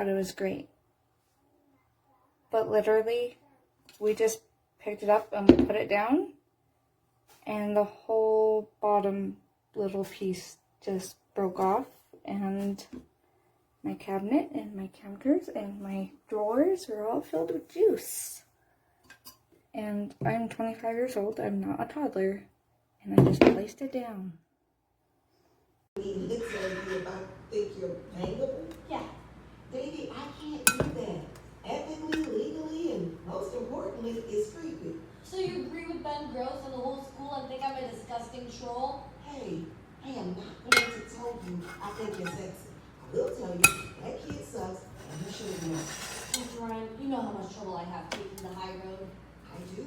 thought it was great. But literally, we just picked it up and we put it down, and the whole bottom little piece just broke off, and my cabinet and my counters and my drawers are all filled with juice. And I'm 25 years old, I'm not a toddler, and I just placed it down. He looks at you if I think you're bangable. Yeah. Baby, I can't do that. Ethically, legally, and most importantly, it's creepy. So you agree with Ben Gross and the whole school and think I'm a disgusting troll? Hey, I am not going to tell you I think you're sexy. I will tell you that kid sucks and you should know. Oh, Jordan, you know how much trouble I have taking the high road. I do.